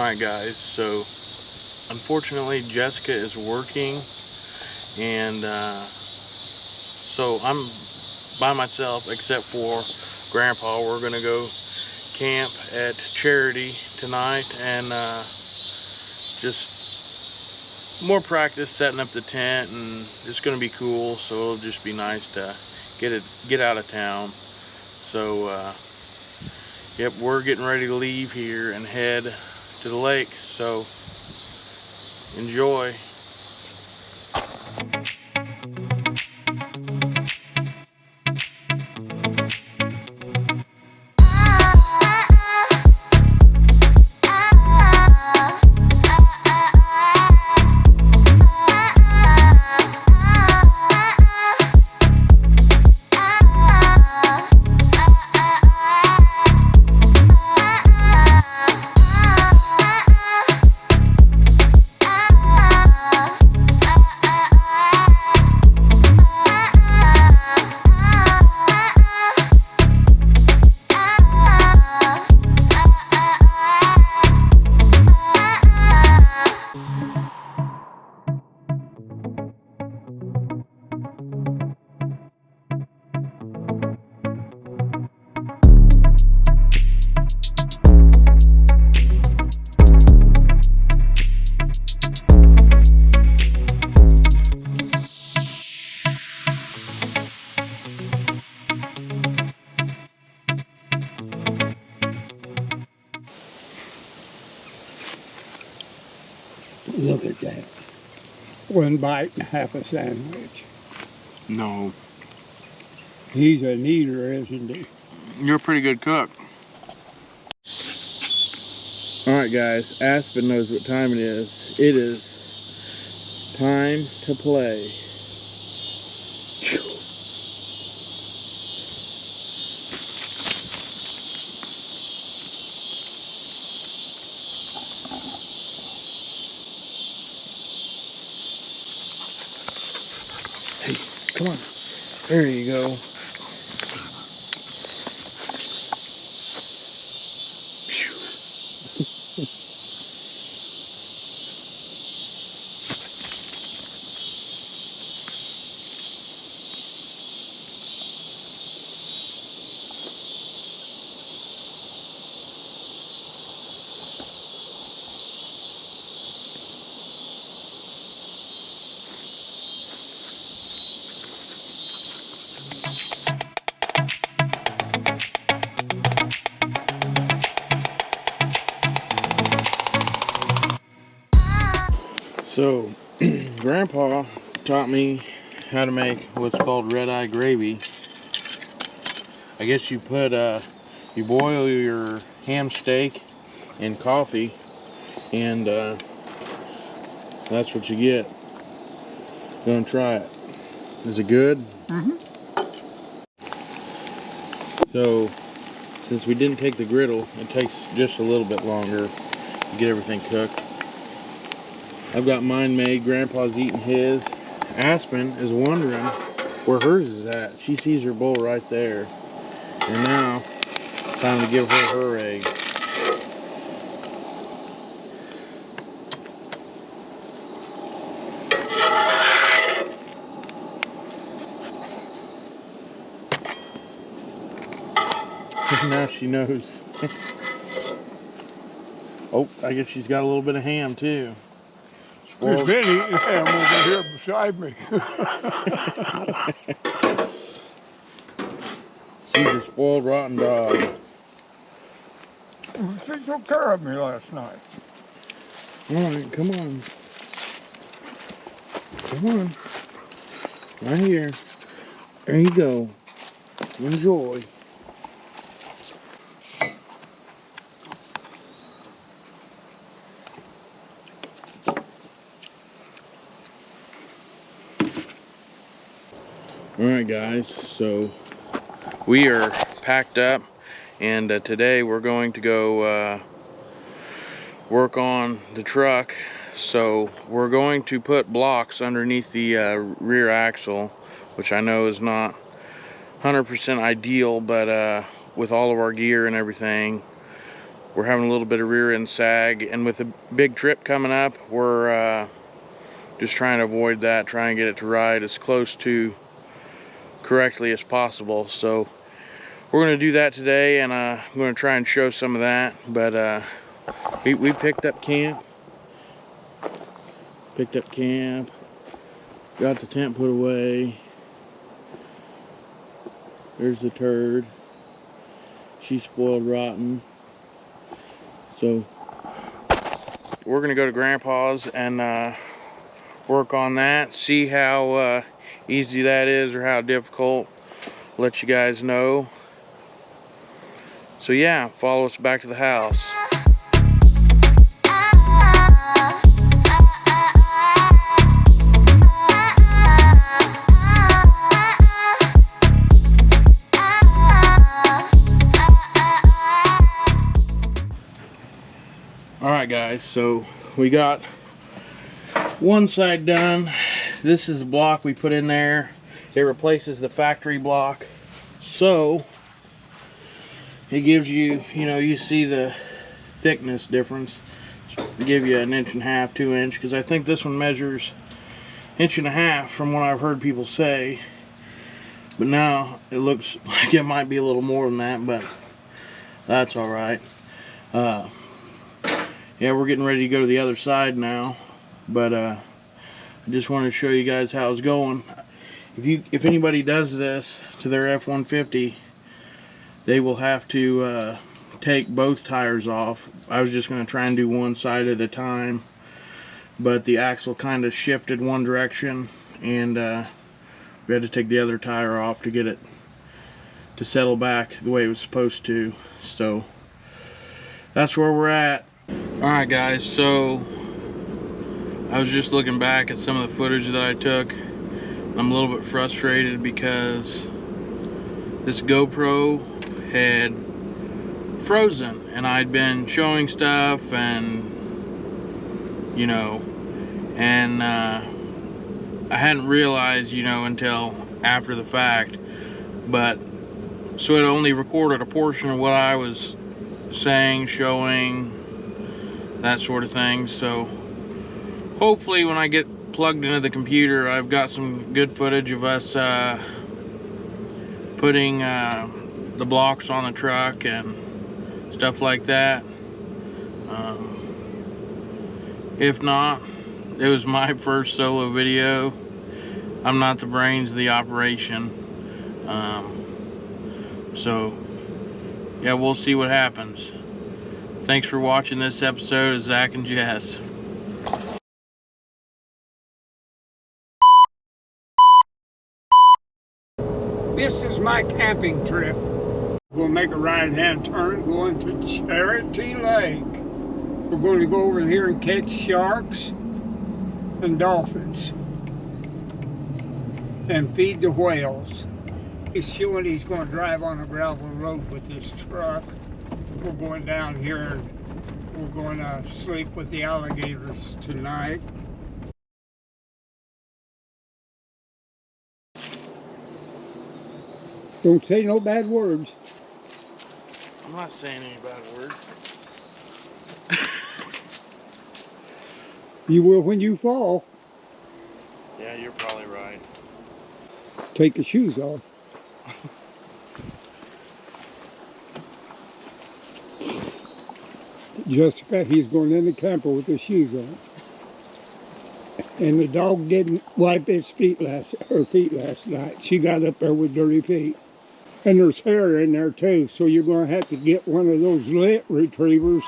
Alright guys, so unfortunately Jessica is working, and so I'm by myself except for Grandpa. We're gonna go camp at Charity tonight, and just more practice setting up the tent, and it's gonna be cool, so it'll just be nice to get out of town. So yep, we're getting ready to leave here and head to the lake, so enjoy. Look at that. One bite and half a sandwich. No. He's an eater, isn't he? You're a pretty good cook. Alright guys, Aspen knows what time it is. It is time to play. Hey, come on. There you go. So, Grandpa taught me how to make what's called red-eye gravy. I guess you put, you boil your ham steak in coffee, and that's what you get. Go and try it. Is it good? Mm-hmm. So, since we didn't take the griddle, it takes just a little bit longer to get everything cooked. I've got mine made. Grandpa's eating his. Aspen is wondering where hers is at. She sees her bowl right there. And now, time to give her egg. Now she knows. Oh, I guess she's got a little bit of ham too. There's been eating ham over here beside me. She's a spoiled, rotten dog. She took care of me last night. Alright, come on. Come on. Right here. There you go. Enjoy. Alright guys, so we are packed up, and today we're going to go work on the truck. So we're going to put blocks underneath the rear axle, which I know is not 100% ideal, but with all of our gear and everything, we're having a little bit of rear end sag, and with a big trip coming up, we're just trying to avoid that, try and get it to ride as close to correctly as possible. So we're going to do that today, and I'm going to try and show some of that. But we picked up camp, got the tent put away. There's the turd. She's spoiled rotten. So we're gonna go to Grandpa's and work on that, see how easy that is or how difficult. Let you guys know. So yeah, follow us back to the house. Alright guys, so we got one side done. This is the block we put in there. It replaces the factory block. So it gives you, you see the thickness difference. Give you an 1.5 2 inch, because I think this one measures 1.5 inches from what I've heard people say. But now it looks like it might be a little more than that, but that's alright. Yeah, we're getting ready to go to the other side now, but I just wanted to show you guys how it's going. If anybody does this to their F-150, they will have to take both tires off. I was just going to try and do one side at a time, but the axle kind of shifted one direction, and we had to take the other tire off to get it to settle back the way it was supposed to. So that's where we're at. Alright guys, so I was just looking back at some of the footage that I took. I'm a little bit frustrated because this GoPro had frozen, and I'd been showing stuff, and I hadn't realized, until after the fact. But so it only recorded a portion of what I was saying, showing, that sort of thing. So hopefully when I get plugged into the computer, I've got some good footage of us putting the blocks on the truck and stuff like that. If not, it was my first solo video. I'm not the brains of the operation. So yeah, we'll see what happens. Thanks for watching this episode of Zach and Jess. This is my camping trip. We'll make a right-hand turn going to Charity Lake. We're going to go over here and catch sharks and dolphins and feed the whales. He's showing he's going to drive on a gravel road with his truck. We're going down here and we're going to sleep with the alligators tonight. Don't say no bad words. I'm not saying any bad words. You will when you fall. Yeah, you're probably right. Take your shoes off. Jessica, he's going in the camper with his shoes on. And the dog didn't wipe her feet last night. She got up there with dirty feet. And there's hair in there too, so you're going to have to get one of those lint retrievers